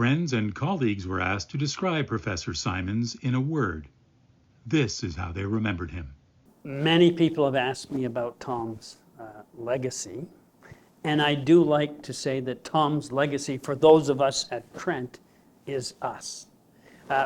friends and colleagues were asked to describe Professor Symons in a word. This is how they remembered him. Many people have asked me about Tom's legacy, and I do like to say that Tom's legacy, for those of us at Trent, is us.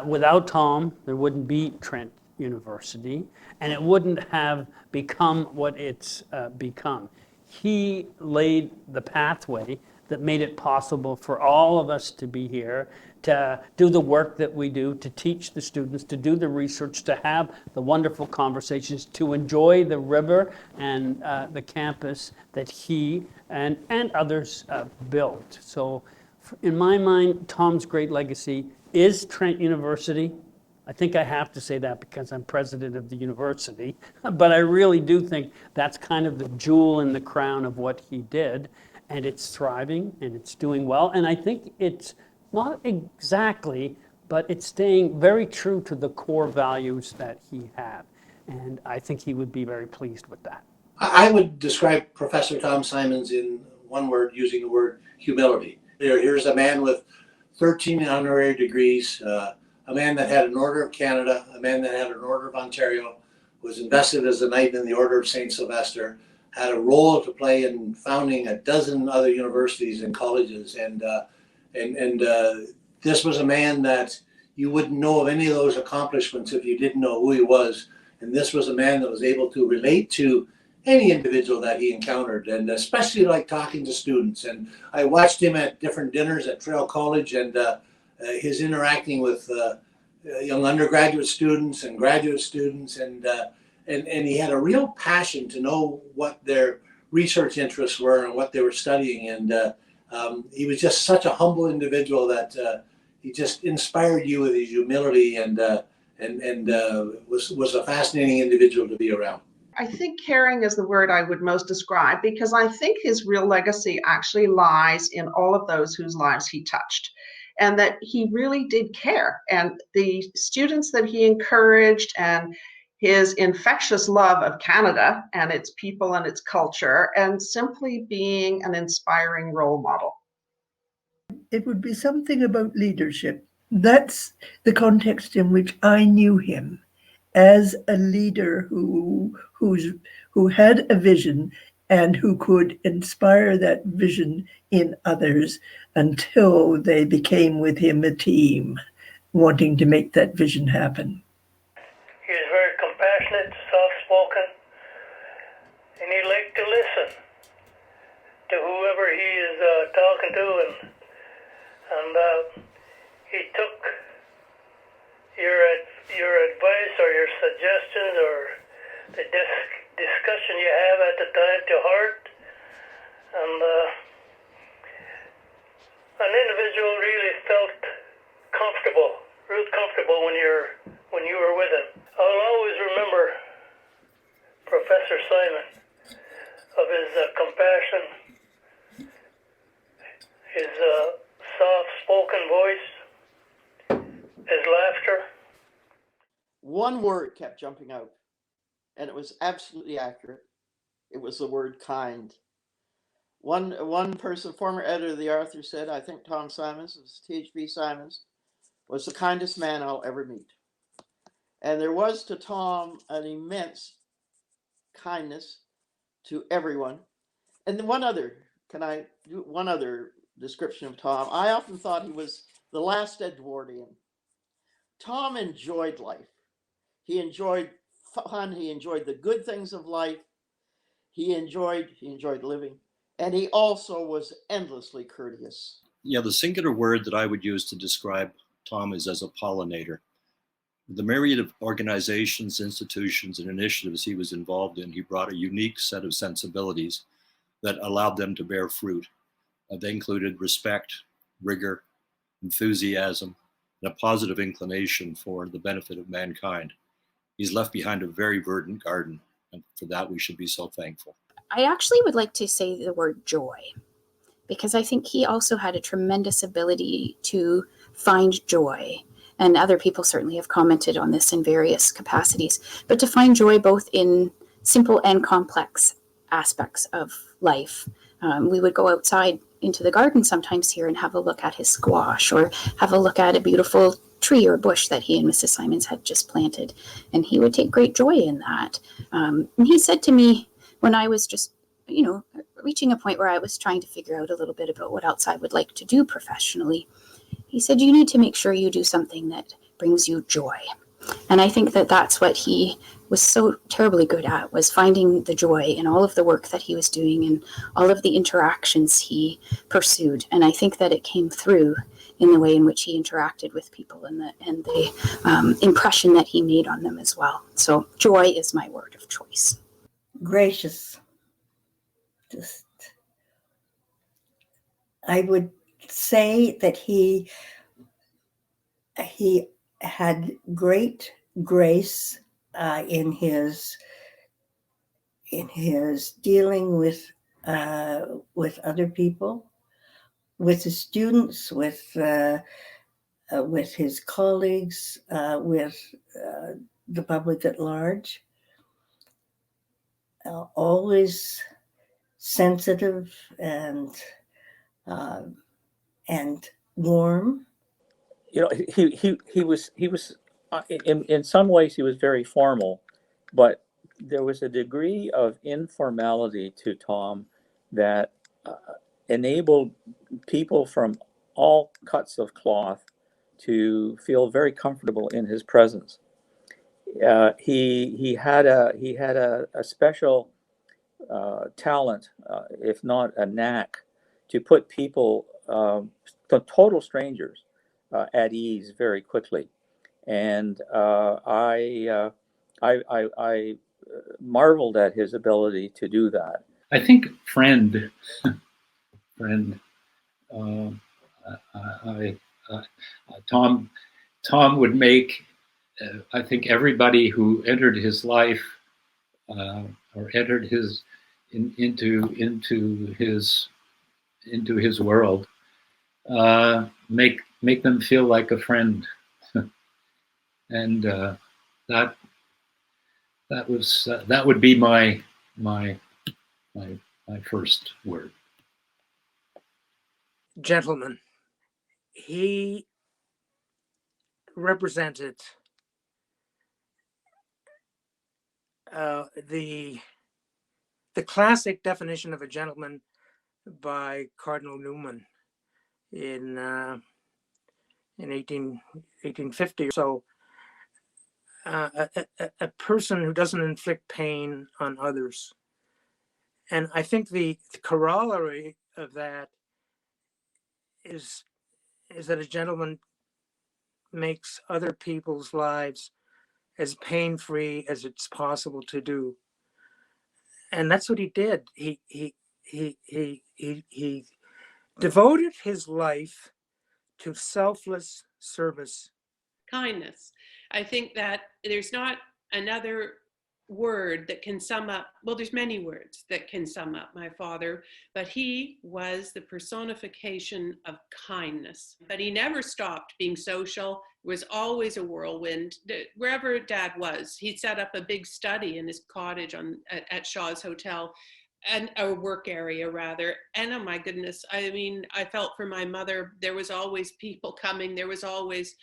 Without Tom, there wouldn't be Trent University, and it wouldn't have become what it's become. He laid the pathway that made it possible for all of us to be here, to do the work that we do, to teach the students, to do the research, to have the wonderful conversations, to enjoy the river and the campus that he and others built. So in my mind, Tom's great legacy is Trent University. I think I have to say that because I'm president of the university, but I really do think that's kind of the jewel in the crown of what he did, and it's thriving and it's doing well, and I think it's not exactly, but it's staying very true to the core values that he had, and I think he would be very pleased with that. I would describe Professor Tom Symons in one word, using the word humility. Here's a man with 13 honorary degrees, a man that had an Order of Canada, a man that had an Order of Ontario, was invested as a Knight in the Order of St. Sylvester, had a role to play in founding a dozen other universities and colleges. And this was a man that you wouldn't know of any of those accomplishments if you didn't know who he was. And this was a man that was able to relate to any individual that he encountered, and especially like talking to students. And I watched him at different dinners at Traill College, and his interacting with young undergraduate students and graduate students, and he had a real passion to know what their research interests were and what they were studying. And he was just such a humble individual that he just inspired you with his humility, and was a fascinating individual to be around. I think caring is the word I would most describe, because I think his real legacy actually lies in all of those whose lives he touched, and that he really did care. And the students that he encouraged, and his infectious love of Canada and its people and its culture, and simply being an inspiring role model. It would be something about leadership. That's the context in which I knew him, as a leader who had a vision and who could inspire that vision in others until they became with him a team, wanting to make that vision happen. He was very compassionate, soft-spoken, and he liked to listen to whoever he is talking to, and he took your advice or your suggestions or the discussion you have at the time to heart, and an individual really felt real comfortable when you were with him. I'll always remember Professor Symons, of his compassion, his soft-spoken voice, his laughter. One word kept jumping out, and it was absolutely accurate. It was the word kind. One person, former editor of the Arthur, said, I think Tom Symons, THB Symons, was the kindest man I'll ever meet. And there was to Tom an immense kindness to everyone. And then one other description of Tom. I often thought he was the last Edwardian. Tom enjoyed life. He enjoyed fun. He enjoyed the good things of life. He enjoyed living. And he also was endlessly courteous. Yeah, the singular word that I would use to describe Tom is as a pollinator. The myriad of organizations, institutions, and initiatives he was involved in, he brought a unique set of sensibilities that allowed them to bear fruit. They included respect, rigor, enthusiasm, and a positive inclination for the benefit of mankind. He's left behind a very verdant garden, and for that we should be so thankful. I actually would like to say the word joy, because I think he also had a tremendous ability to find joy. And other people certainly have commented on this in various capacities, but to find joy both in simple and complex aspects of life. We would go outside into the garden sometimes here and have a look at his squash, or have a look at a beautiful tree or bush that he and Mrs. Symons had just planted. And he would take great joy in that. And he said to me when I was just, reaching a point where I was trying to figure out a little bit about what else I would like to do professionally, he said, you need to make sure you do something that brings you joy. And I think that that's what he was so terribly good at, was finding the joy in all of the work that he was doing and all of the interactions he pursued. And I think that it came through in the way in which he interacted with people and the impression that he made on them as well. So joy is my word of choice. Gracious. I would say that he had great grace in his dealing with other people, with the students, with his colleagues, with the public at large. Always sensitive and warm. He was in some ways he was very formal, but there was a degree of informality to Thom that enabled people from all cuts of cloth to feel very comfortable in his presence. He had a special talent, if not a knack, to put people, total strangers, at ease very quickly, and I marveled at his ability to do that. I think friend. Thom would make. I think everybody who entered his life or entered into his world, make them feel like a friend, and that would be my first word. Gentleman. He represented the classic definition of a gentleman by Cardinal Newman in 1850 or so. A person who doesn't inflict pain on others. And I think the corollary of that is that a gentleman makes other people's lives as pain-free as it's possible to do. And that's what he did. He devoted his life to selfless service. Kindness. I think that there's not another word that can sum up, well, there's many words that can sum up my father, but he was the personification of kindness. But he never stopped being social, was always a whirlwind. Wherever Dad was, he set up a big study in his cottage at Shaw's Hotel, and a work area rather. And oh my goodness, I mean, I felt for my mother. There was always people coming. There was always,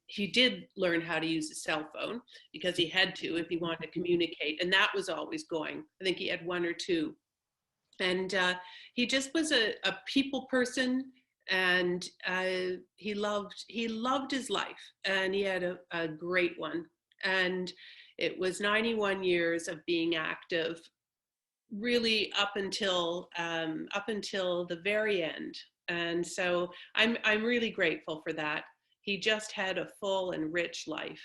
he did learn how to use a cell phone because he had to if he wanted to communicate. And that was always going. I think he had one or two. And he just was a people person, and he loved his life, and he had a great one. And it was 91 years of being active, really up until the very end. And so I'm really grateful for that. He just had a full and rich life.